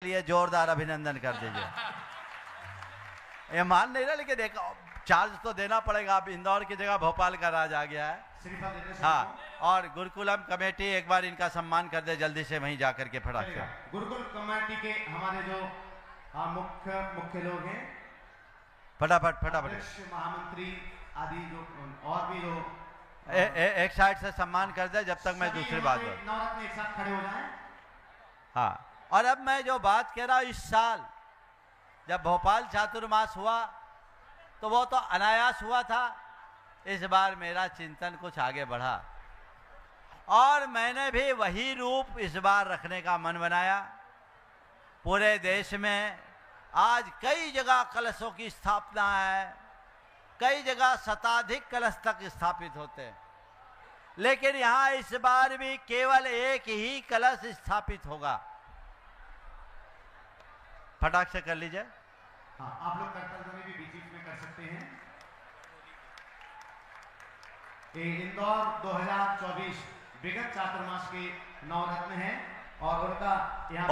लिए जोरदार अभिनंदन कर दीजिए। ये मान नहीं रहा, लेकिन एक चार्ज तो देना पड़ेगा। अब इंदौर की जगह भोपाल का राज आ गया है। हाँ, और गुरुकुलम कमेटी एक बार इनका सम्मान कर दे जल्दी से, वहीं जाकर के फटाक से। गुरुकुल कमेटी के हमारे जो मुख्य लोग हैं, फटाफट महामंत्री आदि जो और भी जो एक साइड से सम्मान कर दे जब तक मैं दूसरी बात बोलूं। नवरत्न एक साथ खड़े हो जाएं। हाँ, और अब मैं जो बात कह रहा हूं, इस साल जब भोपाल चातुर्मास हुआ तो वो तो अनायास हुआ था। इस बार मेरा चिंतन कुछ आगे बढ़ा और मैंने भी वही रूप इस बार रखने का मन बनाया। पूरे देश में आज कई जगह कलशों की स्थापना है, कई जगह शताधिक कलश तक स्थापित होते हैं, लेकिन यहां इस बार भी केवल एक ही कलश स्थापित होगा। फटाक से कर लीजिए। हाँ, आप लोग करतल ध्वनि भी बीच में कर सकते हैं। इंदौर 2024 विगत चातुर्मास के नवरत्न हैं और उनका यहाँ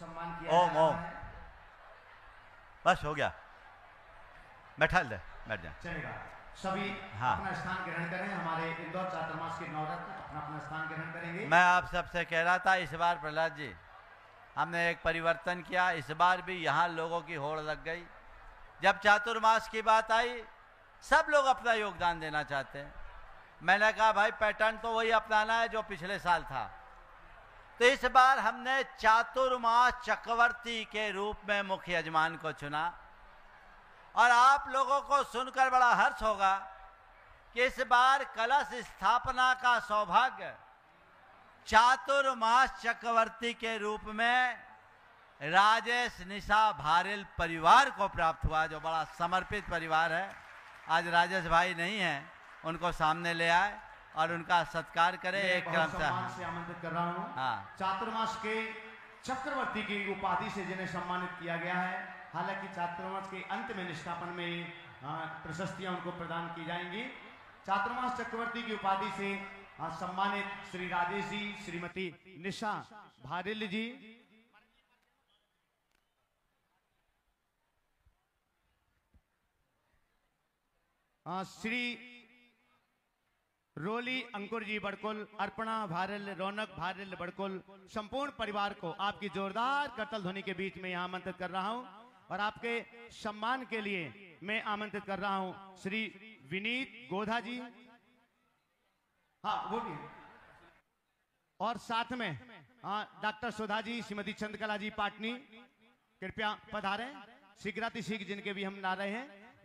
सम्मान किया जा रहा है। बस हो गया, बैठ जा। चलेगा, सभी अपना स्थान ग्रहण करें। हमारे इंदौर चातुर्मास के नवरत्न अपना स्थान ग्रहण करेंगे। मैं आप सबसे कह रहा था, इस बार प्रहलाद जी हमने एक परिवर्तन किया। इस बार भी यहाँ लोगों की होड़ लग गई। जब चातुर्मास की बात आई, सब लोग अपना योगदान देना चाहते हैं। मैंने कहा भाई पैटर्न तो वही अपनाना है जो पिछले साल था। तो इस बार हमने चातुर्मास चक्रवर्ती के रूप में मुख्य यजमान को चुना और आप लोगों को सुनकर बड़ा हर्ष होगा कि इस बार कलश स्थापना का सौभाग्य चातुर्मास चक्रवर्ती के रूप में राजेश निशा भारेल परिवार को प्राप्त हुआ, जो बड़ा समर्पित परिवार है। आज राजेश भाई नहीं हैं, उनको सामने ले आए और उनका सत्कार करें। एक क्रम से आमंत्रित कर रहा हूँ। हाँ, चातुर्मास के चक्रवर्ती की उपाधि से जिन्हें सम्मानित किया गया है। हालांकि चातुर्मास के अंत में निष्ठापन में प्रशस्तियां उनको प्रदान की जाएंगी। चातुर्मास चक्रवर्ती की उपाधि से सम्मानित श्री राजेश जी, श्रीमती निशा भारेल जी, श्री रोली अंकुर जी बड़कुल, अर्पणा भारेल, रौनक भारेल बड़कुल, संपूर्ण परिवार को आपकी जोरदार करतल ध्वनि के बीच में यहाँ आमंत्रित कर रहा हूँ। और आपके सम्मान के लिए मैं आमंत्रित कर रहा हूँ श्री विनीत गोधा जी। हाँ, वो भी। और साथ में डॉक्टर सुधा जी, श्रीमती चंद्रकला जी पाटनी, कृपया पधारें। शीघ्रातिशीघ्र जिनके भी हम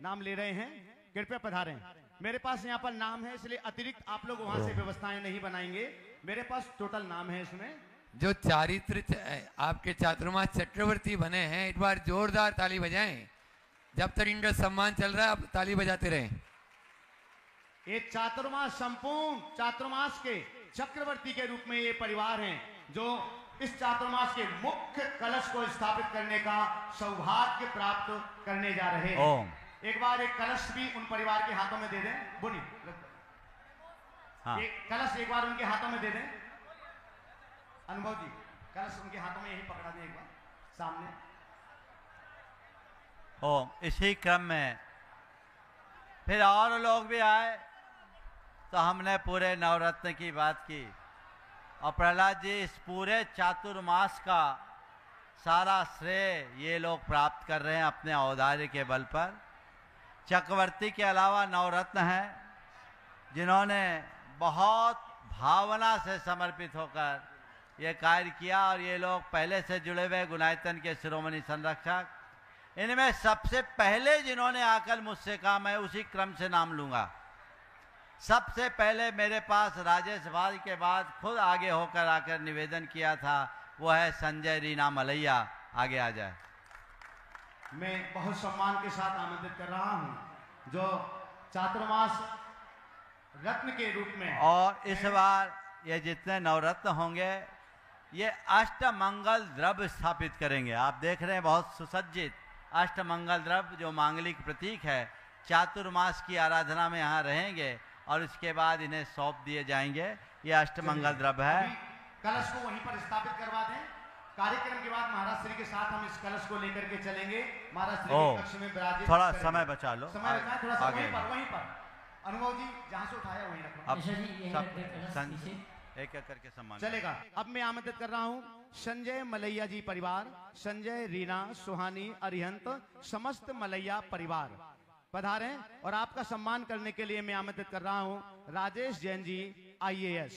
नाम ले रहे हैं, कृपया पधारें। मेरे पास यहाँ पर नाम है, इसलिए अतिरिक्त आप लोग वहां से व्यवस्थाएं नहीं बनाएंगे। मेरे पास टोटल नाम है। इसमें जो चारित्र आपके चातुर्मास चक्रवर्ती बने हैं, एक बार जोरदार ताली बजाएं। जब तक इनका सम्मान चल रहा है आप ताली बजाते रहें। ये चातुर्मास, संपूर्ण चातुर्मास के चक्रवर्ती के रूप में ये परिवार हैं जो इस चातुर्मास के मुख्य कलश को स्थापित करने का सौभाग्य प्राप्त करने जा रहे हैं। एक बार एक कलश भी उन परिवार के हाथों में दे दें। बुनी, एक कलश एक बार उनके हाथों में दे दें। अनुभव जी, कलश उनके हाथों में यही पकड़ा दें एक बार सामने। इसी क्रम में फिर और लोग भी आए तो हमने पूरे नवरत्न की बात की। और प्रहलाद जी, इस पूरे चातुर्मास का सारा श्रेय ये लोग प्राप्त कर रहे हैं अपने औदार्य के बल पर। चक्रवर्ती के अलावा नवरत्न हैं जिन्होंने बहुत भावना से समर्पित होकर ये कार्य किया और ये लोग पहले से जुड़े हुए गुणायतन के शिरोमणि संरक्षक। इनमें सबसे पहले जिन्होंने आकर मुझसे कहा, मैं उसी क्रम से नाम लूंगा। सबसे पहले मेरे पास राजेश भाई के बाद खुद आगे होकर आकर निवेदन किया था, वो है संजय रीना मलैया। आगे आ जाए। मैं बहुत सम्मान के साथ आमंत्रित कर रहा हूं जो चातुर्मास रत्न के रूप में। और इस बार ये जितने नवरत्न होंगे ये अष्टमंगल द्रव्य स्थापित करेंगे। आप देख रहे हैं बहुत सुसज्जित अष्टमंगल द्रव्य जो मांगलिक प्रतीक है, चातुर्मास की आराधना में यहाँ रहेंगे और उसके बाद इन्हें सौंप दिए जाएंगे। ये अष्टमंगल द्रव्य है। कलश को वहीं पर स्थापित करवा दें। कार्यक्रम के बाद महाराज श्री के साथ हम इस कलश को लेकर के चलेंगे। महाराज श्री ओ, के कक्ष में विराजित थोड़ा करेंगे। समय बचा लो, समय बचा है, थोड़ा सा आगे। वहीं पर अनुभव जी जहां से उठाया वहीं रखो। अब निशा जी, यही सब रख दे कलश सं- पीछे। एक एक करके सम्मान चलेगा। अब मैं आमंत्रित कर रहा हूं संजय मलैया जी परिवार, संजय, रीना, सुहानी, अरिहंत, समस्त मलैया परिवार पधारें। और आपका सम्मान करने के लिए मैं आमंत्रित कर रहा हूं राजेश जैन जी IAS,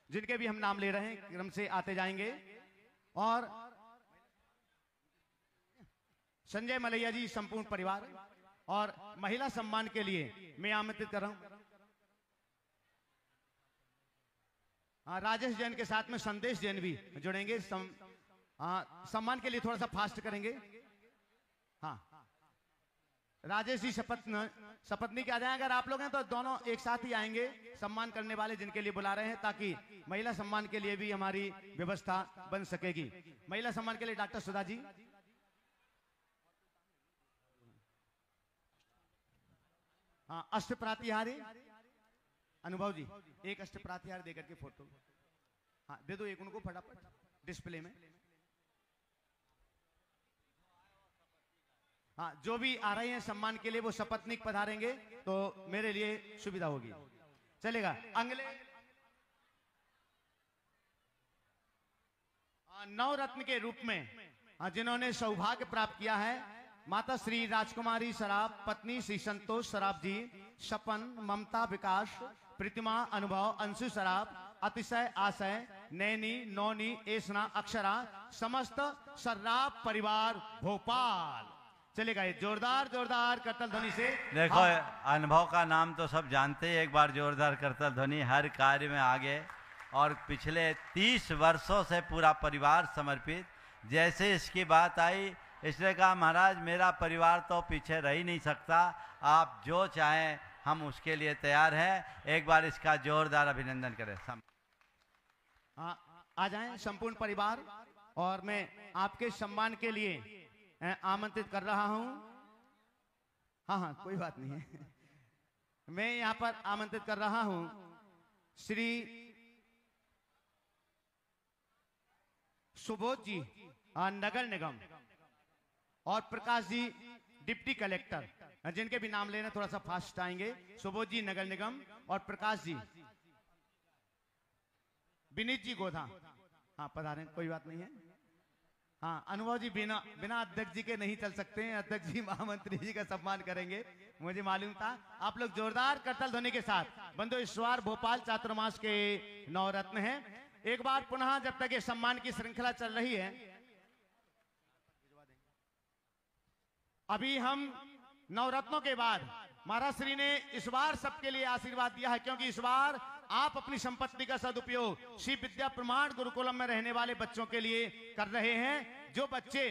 जिनके भी हम नाम ले रहे हैं, क्रम से आते जाएंगे। और संजय मलैया जी संपूर्ण परिवार। और महिला सम्मान के लिए मैं आमंत्रित कर रहा हूं राजेश जैन के साथ में संदेश जैन भी जुड़ेंगे। सम्मान के लिए थोड़ा सा फास्ट करेंगे। हाँ, राजेश जी शपथनी के आ जाए। अगर आप लोग हैं तो दोनों एक साथ ही आएंगे, सम्मान करने वाले जिनके लिए बुला रहे हैं, ताकि महिला सम्मान के लिए भी हमारी व्यवस्था बन सकेगी। महिला सम्मान के लिए डॉक्टर सुधा जी, हाँ, अष्ट प्रातिहारी अनुभव जी, एक अष्ट प्रातिहार देकर के फोटो, हाँ दे दो एक उनको फटाफट डिस्प्ले में। हाँ, जो भी आ रहे हैं सम्मान के लिए वो सपत्नीक पधारेंगे तो मेरे लिए सुविधा होगी। चलेगा। अगले नवरत्न के रूप में जिन्होंने सौभाग्य प्राप्त किया है, माता श्री राजकुमारी सराफ, पत्नी श्री संतोष सराफ जी, सपन, ममता, विकास, प्रतिमा, अनुभव, अंशु सराफ, अतिशय, आशय, नैनी, नौनी, एसना, अक्षरा, समस्त सर्राफ परिवार भोपाल। चलेगा। ये जोरदार जोरदार करतल ध्वनि से देखो, अनुभव का नाम तो सब जानते हैं। एक बार जोरदार करतल ध्वनि, हर कार्य में आगे, और पिछले 30 वर्षों से पूरा परिवार समर्पित। जैसे इसकी बात आई, इसने कहा महाराज मेरा परिवार तो पीछे रह ही नहीं सकता, आप जो चाहें हम उसके लिए तैयार हैं। एक बार इसका जोरदार अभिनंदन करें। आ जाएं संपूर्ण परिवार। और मैं आपके सम्मान के लिए आमंत्रित कर रहा हूं। हाँ हाँ, कोई बात नहीं है। मैं यहां पर आमंत्रित कर रहा हूं श्री सुबोध जी नगर निगम, और प्रकाश जी डिप्टी कलेक्टर, जिनके भी नाम लेना थोड़ा सा फास्ट आएंगे। सुबोध जी नगर निगम और प्रकाश जी, विनीत जी गोधा, हाँ पधारें, कोई बात नहीं है। हाँ, अनुभव जी बिना अध्यक्ष जी के नहीं चल सकते हैं, अध्यक्ष जी महामंत्री जी का सम्मान करेंगे, मुझे मालूम था। आप लोग जोरदार करतल ध्वनि के साथ बंधु ईश्वर भोपाल चातुर्मास के नवरत्न हैं। एक बार पुनः, जब तक ये सम्मान की श्रृंखला चल रही है, अभी हम नवरत्नों के बाद महाराज श्री ने इस बार सबके लिए आशीर्वाद दिया है, क्योंकि इस बार आप अपनी संपत्ति का सदुपयोग श्री विद्या प्रमाण गुरुकुलम में रहने वाले बच्चों के लिए कर रहे हैं। जो बच्चे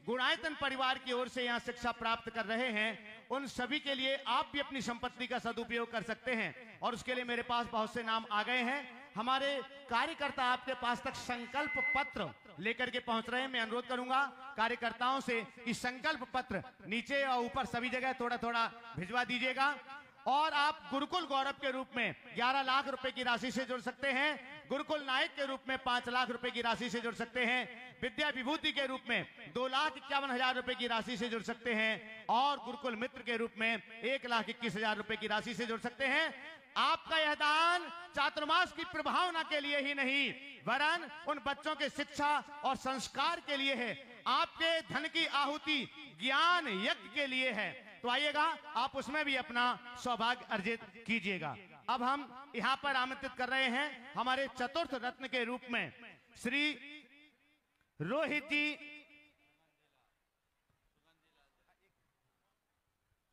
गुणायतन परिवार की ओर से यहाँ शिक्षा प्राप्त कर रहे हैं, उन सभी के लिए आप भी अपनी संपत्ति का सदुपयोग कर सकते हैं। और उसके लिए मेरे पास बहुत से नाम आ गए हैं। हमारे कार्यकर्ता आपके पास तक संकल्प पत्र लेकर के पहुंच रहे हैं। मैं अनुरोध करूंगा कार्यकर्ताओं से कि संकल्प पत्र नीचे और ऊपर सभी जगह थोड़ा थोड़ा भिजवा दीजिएगा। और आप गुरुकुल गौरव के रूप में 11 लाख रुपए की राशि से जुड़ सकते हैं, गुरुकुल नायक के रूप में 5 लाख रुपए की राशि से जुड़ सकते हैं, विद्या विभूति के रूप में 2,51,000 रुपए की राशि से जुड़ सकते हैं, और गुरुकुल मित्र के रूप में 1,21,000 रुपए की राशि से जुड़ सकते हैं। आपका यह दान चातुर्मास की प्रभावना के लिए ही नहीं, वरन उन बच्चों के शिक्षा और संस्कार के लिए है। आपके धन की आहुति ज्ञान यज्ञ के लिए है। तो आइएगा, आप उसमें भी अपना सौभाग्य अर्जित कीजिएगा। अब हम यहां पर आमंत्रित कर रहे हैं हमारे चतुर्थ रत्न के रूप में श्री रोहित जी,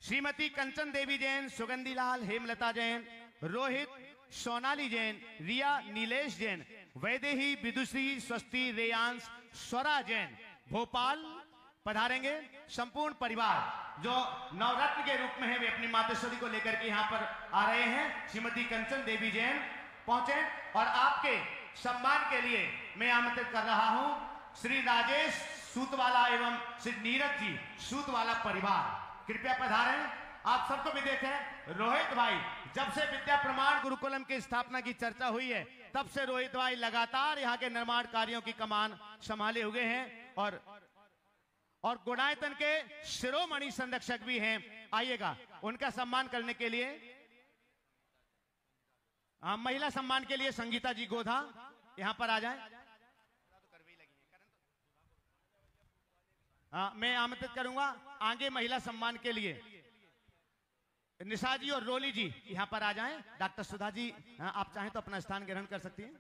श्रीमती कंचन देवी जैन, सुगंधी लाल, हेमलता जैन, रोहित, सोनाली जैन, रिया, नीलेश जैन, वैदेही, विदुषी, स्वस्ति, रेयांश, स्वरा जैन भोपाल पधारेंगे। संपूर्ण परिवार जो नवरत्न के रूप में है, वे अपनी मातेश्वरी को लेकर के यहाँ पर आ रहे हैं। श्रीमती कंचन देवी जैन पहुंचे, और आपके सम्मान के लिए मैं आमंत्रित कर रहा हूं श्री राजेश सूतवाला एवं श्री नीरज जी सूतवाला परिवार, कृपया पधारें। आप सबको भी देखें, रोहित भाई, जब से विद्या प्रमाण गुरुकुलम की स्थापना की चर्चा हुई है, तब से रोहित भाई लगातार यहाँ के निर्माण कार्यों की कमान संभाले हुए हैं और गुणायतन के शिरोमणि संरक्षक भी हैं। आइएगा उनका सम्मान करने के लिए महिला सम्मान के लिए संगीता जी गोधा यहां पर आ जाएं। मैं आमंत्रित करूंगा आगे महिला सम्मान के लिए निशा जी और रोली जी यहां पर आ जाएं। डॉक्टर सुधा जी आप चाहें तो अपना स्थान ग्रहण कर सकती हैं।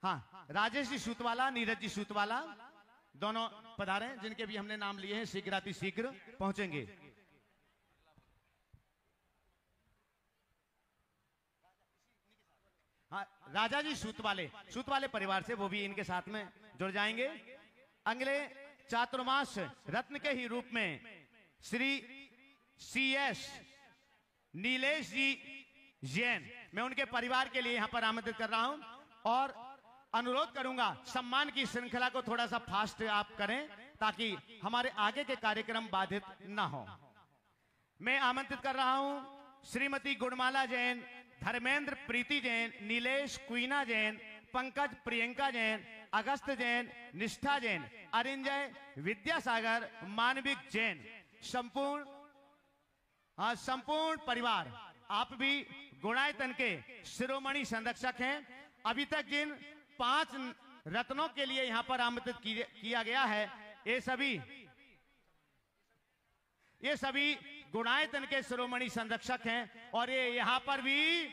हाँ, राजेश जी सूतवाला, नीरज जी सूतवाला दोनों पधारे, जिनके भी हमने नाम लिए हैं, शीघ्राति शीघ्र पहुंचेंगे। हाँ, राजा जी सूतवाले परिवार से, वो भी इनके साथ में जुड़ जाएंगे। अगले चातुर्मास रत्न के ही रूप में श्री CS नीलेश जी जैन, मैं उनके परिवार के लिए यहां पर आमंत्रित कर रहा हूं और अनुरोध करूंगा सम्मान की श्रृंखला को थोड़ा सा फास्ट आप करें ताकि हमारे आगे के कार्यक्रम बाधित ना हो। मैं आमंत्रित कर रहा हूं श्रीमती गुणमाला जैन, धर्मेंद्र प्रीति जैन, नीलेश क्वीना जैन, पंकज प्रियंका जैन, अगस्त जैन, निष्ठा जैन, अरिंजय विद्यासागर, मानविक जैन, संपूर्ण परिवार। आप भी गुणायतन के शिरोमणि संरक्षक हैं। अभी तक जिन 5 रत्नों के लिए यहां पर आमंत्रित किया गया है, ये सभी गुणायतन के शिरोमणि संरक्षक हैं और ये यहां पर भी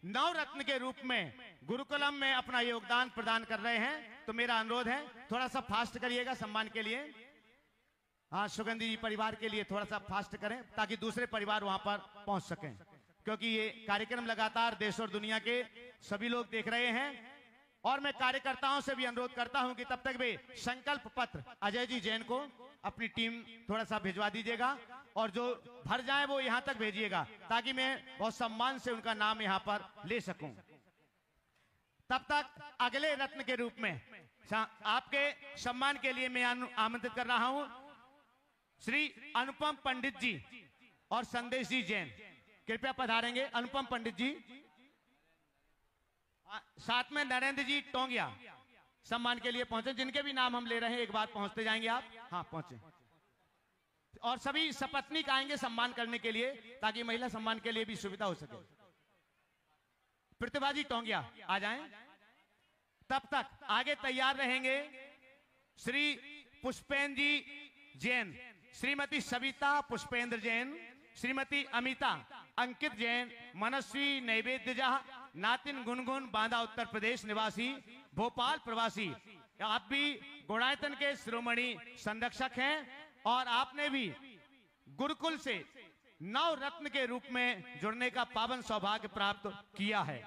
नवरत्न के रूप में गुरुकुलम में अपना योगदान प्रदान कर रहे हैं। तो मेरा अनुरोध है थोड़ा सा फास्ट करिएगा सम्मान के लिए। हाँ, सुगंधी जी परिवार के लिए थोड़ा सा फास्ट करें ताकि दूसरे परिवार वहां पर पहुंच सकें, क्योंकि ये कार्यक्रम लगातार देश और दुनिया के सभी लोग देख रहे हैं। और मैं कार्यकर्ताओं से भी अनुरोध करता हूं कि तब तक वे संकल्प पत्र अजय जी जैन को अपनी टीम थोड़ा सा भिजवा दीजिएगा और जो भर जाए वो यहां तक भेजिएगा ताकि मैं बहुत सम्मान से उनका नाम यहां पर ले सकूं। तब तक अगले रत्न के रूप में आपके सम्मान के लिए मैं आमंत्रित कर रहा हूं श्री अनुपम पंडित जी और संदेश जी जैन, कृपया पधारेंगे। अनुपम पंडित जी, साथ में नरेंद्र जी टोंगिया सम्मान के लिए पहुंचे। जिनके भी नाम हम ले रहे हैं एक बार पहुंचते जाएंगे आप। हाँ, पहुंचे। और सभी सपत्नीक आएंगे सम्मान करने के लिए ताकि महिला सम्मान के लिए भी सुविधा हो सके। प्रतिभा जी टोंगिया आ जाएं। तब तक आगे तैयार रहेंगे श्री पुष्पेंद्र जी जैन, श्रीमती सविता पुष्पेंद्र जैन, श्रीमती अमिता अंकित जैन, मनस्वी नैवेद्य झा, नातिन गुनगुन बांदा उत्तर प्रदेश निवासी, भोपाल प्रवासी। आप भी गुणायतन के शिरोमणि संरक्षक हैं और आपने भी गुरुकुल से नवरत्न के रूप में जुड़ने का पावन सौभाग्य प्राप्त किया है।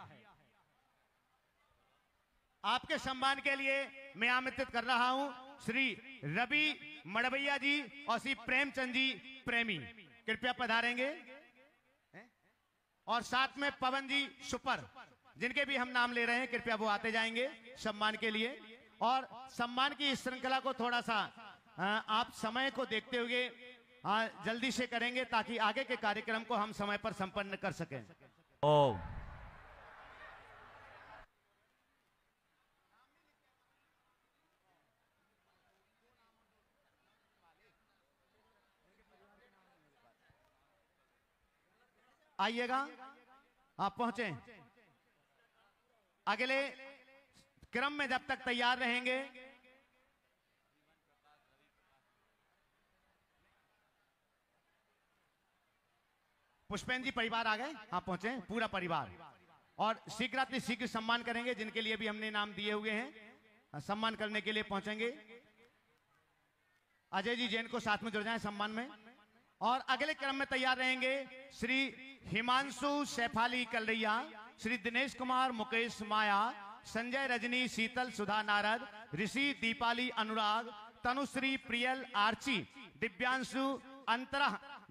आपके सम्मान के लिए मैं आमंत्रित कर रहा हूं श्री रवि मड़वैया जी और श्री प्रेमचंद जी प्रेमी, कृपया पधारेंगे। और साथ में पवन जी सुपर, जिनके भी हम नाम ले रहे हैं, कृपया वो आते जाएंगे सम्मान के लिए। और सम्मान की इस श्रृंखला को थोड़ा सा आप समय को देखते हुए जल्दी से करेंगे ताकि आगे के कार्यक्रम को हम समय पर संपन्न कर सकें। आइएगा, आप पहुंचे। अगले क्रम में जब तक तैयार रहेंगे पुष्पेंद्र जी परिवार आ गए, आप पहुंचे, पूरा परिवार। और शीघ्र सम्मान करेंगे जिनके लिए भी हमने नाम दिए हुए हैं, सम्मान करने के लिए पहुंचेंगे। अजय जी जैन को साथ में जुड़ जाएं सम्मान में। और अगले क्रम में तैयार रहेंगे श्री हिमांशु शेफाली कलरैया, श्री दिनेश कुमार मुकेश माया, संजय रजनी शीतल सुधा नारद, ऋषि दीपाली अनुराग, तनुश्री प्रियल आर्ची, दिव्यांशु अंतरा,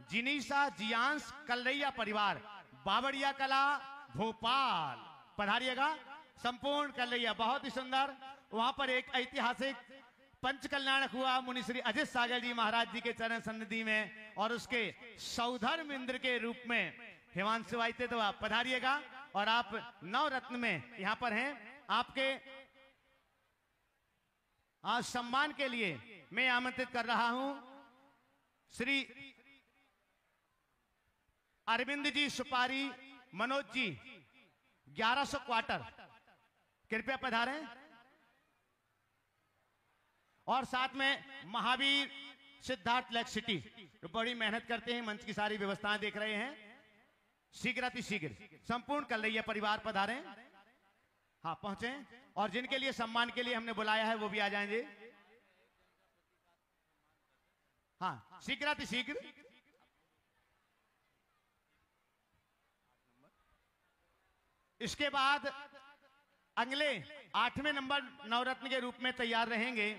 जिनीसा जियांश कलरैया परिवार, बावड़िया कला भोपाल। पधारिएगा संपूर्ण कलरैया, बहुत ही सुंदर। वहां पर एक ऐतिहासिक पंच कल्याणक हुआ मुनि श्री अजित सागर जी महाराज जी के चरण सन्निधि में और उसके सौधर्म इंद्र के रूप में हिमांशु आयते तो आप पधारिएगा। और आप नवरत्न में यहां पर हैं। आपके आज सम्मान के लिए मैं आमंत्रित कर रहा हूं श्री अरविंद जी सुपारी मनोज जी 1100 क्वार्टर, कृपया पधारें। और साथ में महावीर सिद्धार्थ लेक सिटी जो बड़ी मेहनत करते हैं, मंच की सारी व्यवस्थाएं देख रहे हैं। शीघ्र अतिशीघ्र संपूर्ण कलैया परिवार पधारें। हाँ पहुंचे, और जिनके लिए सम्मान के लिए हमने बुलाया है वो भी आ जाएंगे। हाँ शीघ्र अतिशीघ्र। इसके बाद अगले 8वें नंबर नवरत्न के रूप में तैयार रहेंगे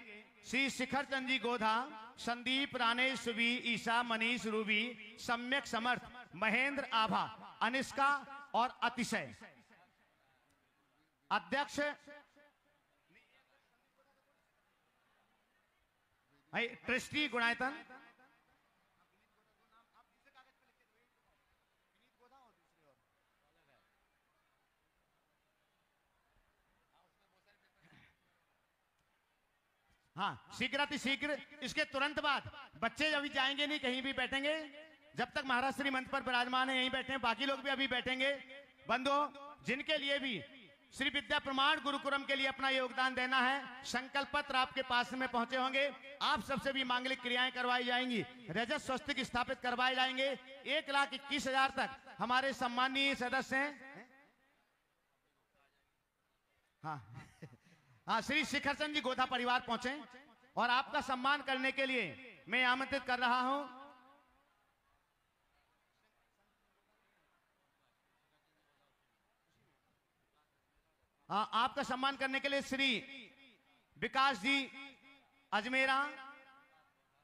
श्री शिखर चंद जी गोधा, संदीप राणे, सुबी, ईशा, मनीष, रूबी, सम्यक समर्थ, महेंद्र आभा, अनिष्का और अतिशय। अध्यक्ष ट्रस्टी गुणायतन। हाँ शीघ्र शीघ्र। इसके तुरंत बाद बच्चे अभी जाएंगे नहीं, कहीं भी बैठेंगे जब तक महाराज श्री मंच पर विराजमान है, यहीं बैठे हैं। बाकी लोग भी अभी बैठेंगे। बंधुओं, जिनके लिए भी श्री विद्या प्रमाण गुरुकुलम के लिए अपना योगदान देना है, संकल्प पत्र आपके पास में पहुंचे होंगे। आप सबसे भी मांगलिक क्रियाएं करवाई जाएंगी, रजत स्वस्तिक स्थापित करवाए जाएंगे। 1,21,000 तक हमारे सम्मानीय सदस्य हैं। हाँ हाँ, श्री शिखर चंद जी गोधा परिवार पहुंचे और आपका सम्मान करने के लिए मैं आमंत्रित कर रहा हूं आपका सम्मान करने के लिए श्री विकास जी अजमेरा,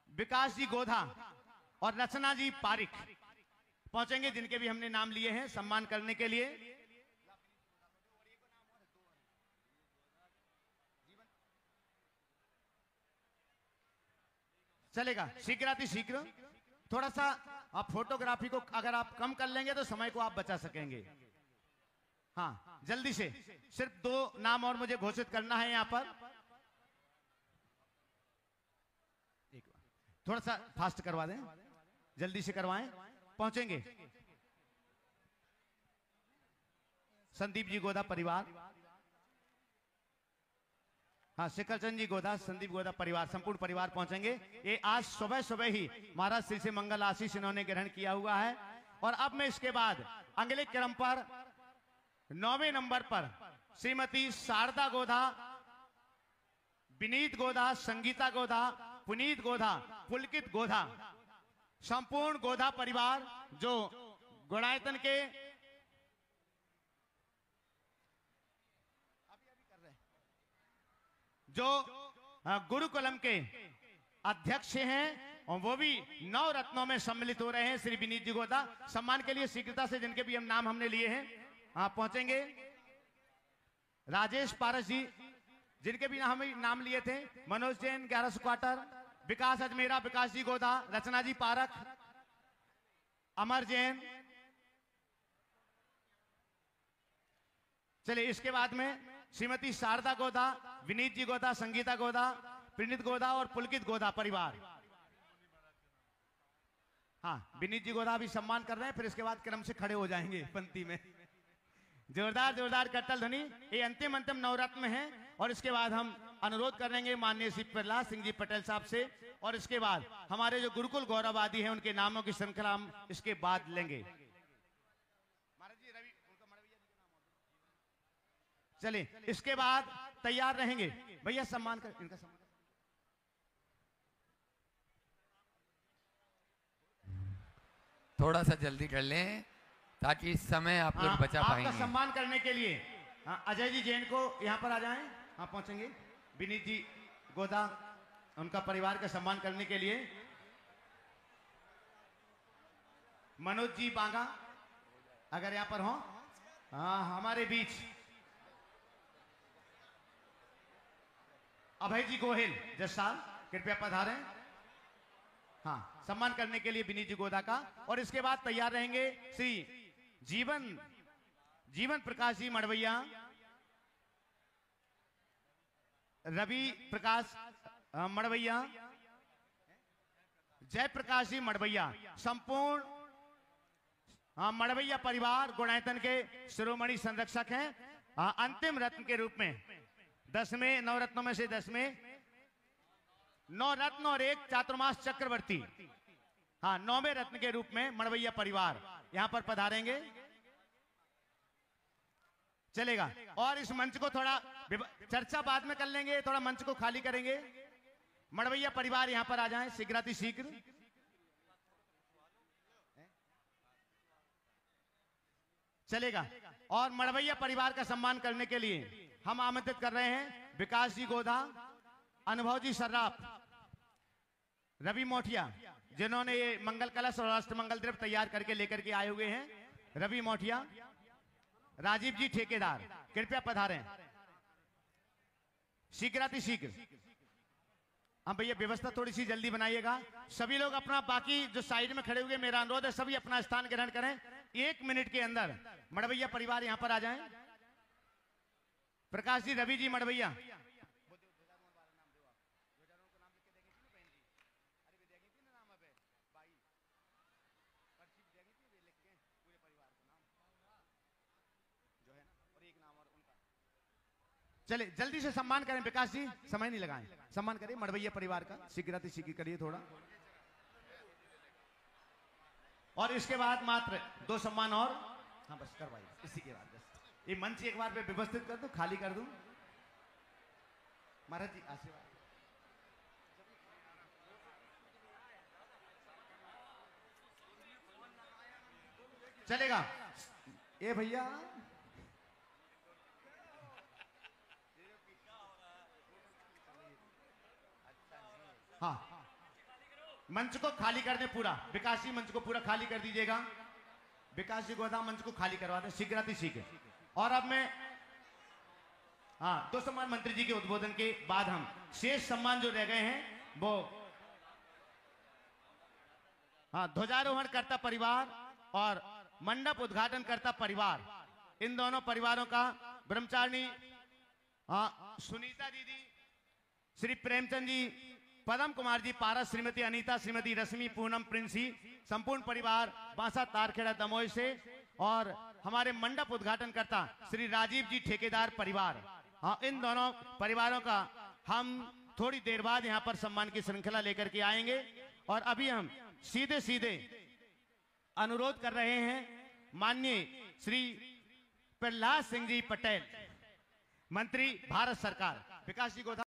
विकास जी गोधा और रचना जी पारिक पहुंचेंगे, जिनके भी हमने नाम लिए हैं सम्मान करने के लिए। चलेगा शीघ्र शीघ्र। थोड़ा सा आप फोटोग्राफी को अगर आप कम कर लेंगे तो समय को आप बचा सकेंगे। हाँ जल्दी से, सिर्फ 2 नाम और मुझे घोषित करना है यहां पर। थोड़ा सा फास्ट करवा दें, जल्दी से करवाएं, पहुंचेंगे। संदीप जी गोधा परिवार, हाँ शिखर चंद जी गोधा, संदीप गोधा परिवार, संपूर्ण परिवार पहुंचेंगे। ये आज सुबह सुबह ही महाराज श्री से मंगल आशीष इन्होंने ग्रहण किया हुआ है। और अब मैं इसके बाद अगले क्रम पर 9वें नंबर पर श्रीमती शारदा गोधा, विनीत गोधा, संगीता गोधा, पुनीत गोधा, पुलकित गोधा, संपूर्ण गोधा परिवार जो गुणायतन के जो गुरुकुलम के अध्यक्ष हैं और वो भी 9 रत्नों में सम्मिलित हो रहे हैं। श्री विनीत जी गोधा सम्मान के लिए शीघ्रता से जिनके भी हम नाम हमने लिए हैं आप पहुंचेंगे। राजेश पारस जी जिनके भी हम नाम लिए थे, मनोज जैन 1100 क्वार्टर, विकास अजमेरा, विकास जी गोधा, रचना जी पारक, अमर जैन। चलिए इसके बाद में श्रीमती शारदा गोधा, विनीत जी गोधा, संगीता गोधा, प्रणीत गोधा और पुलकित गोधा परिवार। हाँ विनीत जी गोधा भी सम्मान कर रहे हैं, फिर इसके बाद क्रम से खड़े हो जाएंगे पंक्ति में। जोरदार जोरदार करतल ध्वनि। ये अंतिम नवरत्न में है। और इसके बाद हम अनुरोध करेंगे माननीय श्री प्रहलाद सिंह जी पटेल साहब से, और इसके बाद हमारे जो गुरुकुल गौरववादी हैं उनके नामों की श्रृंखला हम इसके बाद लेंगे। चलिए इसके बाद तैयार रहेंगे भैया, सम्मान कर इनका सम्मान। थोड़ा सा जल्दी कर लें ताकि इस समय आप लोग बचा पाएंगे। आपका सम्मान करने के लिए अजय जी जैन को यहाँ पर आ जाएं, आप पहुंचेंगे। विनीत जी गोधा उनका परिवार का सम्मान करने के लिए। मनोज जी बांगा अगर यहाँ पर हो, हाँ हमारे बीच। अभय जी गोहिल जस्साल कृपया पधारें। हाँ सम्मान करने के लिए विनीत जी गोधा का। और इसके बाद तैयार रहेंगे श्री जीवन जीवन प्रकाश जी मड़वैया, रवि प्रकाश मड़वैया, जय प्रकाश जी मड़वैया, संपूर्ण मड़वैया परिवार गुणायतन के शिरोमणि संरक्षक हैं। अंतिम रत्न के रूप में 10वें नवरत्नों में से 10वें 9 रत्न और 1 चातुर्मास चक्रवर्ती, 9वें रत्न के रूप में मड़वैया परिवार यहां पर पधारेंगे। चलेगा। और इस मंच को थोड़ा चर्चा बाद में कर लेंगे, थोड़ा मंच को खाली करेंगे। मड़वैया परिवार यहां पर आ जाएं शीघ्रातिशीघ्र। चलेगा। और मड़वैया परिवार का सम्मान करने के लिए हम आमंत्रित कर रहे हैं विकास जी गोधा, अनुभव जी सर्राफ, रवि मोठिया, जिन्होंने ये मंगल कलश और अष्टमंगल द्रव्य तैयार करके लेकर के आए हुए हैं। रवि मोठिया, राजीव जी ठेकेदार, कृपया पधारें शीघ्रातिशीघ्र। हाँ भैया, व्यवस्था थोड़ी सी जल्दी बनाइएगा। सभी लोग अपना, बाकी जो साइड में खड़े हुए, मेरा अनुरोध है सभी अपना स्थान ग्रहण करें। 1 मिनट के अंदर मड़वैया परिवार यहां पर आ जाएं। प्रकाश जी, रवि जी मड़वैया, चले जल्दी से सम्मान करें। विकास जी, समय नहीं लगाएं, सम्मान करिए मड़वैया परिवार का, शीघ्रातिशीघ्र करिए थोड़ा। और इसके बाद मात्र 2 सम्मान और, हाँ बस करवाइए इसी के बाद। बस ये मंच एक बार पे व्यवस्थित कर दूं, खाली कर दूं। महाराज जी आशीर्वाद। चलेगा। ए भैया, हाँ मंच को खाली कर दे पूरा। विकास जी मंच को पूरा खाली कर दीजिएगा। विकास जी गोदाम मंच को खाली करवा दें शीघ्रातिशीघ्र। और अब मैं 2 सम्मान मंत्री जी के उद्बोधन के बाद हम शेष सम्मान जो रह गए हैं वो ध्वजारोहण करता परिवार और मंडप उद्घाटन करता परिवार, इन दोनों परिवारों का ब्रह्मचारिणी सुनीता दीदी, श्री प्रेमचंद जी, पदम कुमार जी पारस, श्रीमती अनीता, श्रीमती रश्मि, पूनम, प्रिंसी, संपूर्ण परिवार बांसा तारखेड़ा दमोह से, और हमारे मंडप उद्घाटन करता श्री राजीव जी ठेकेदार परिवार, इन दोनों परिवारों का हम थोड़ी देर बाद यहां पर सम्मान की श्रृंखला लेकर के आएंगे। और अभी हम सीधे सीधे अनुरोध कर रहे हैं माननीय श्री प्रहलाद सिंह जी पटेल, मंत्री भारत सरकार, विकास जी को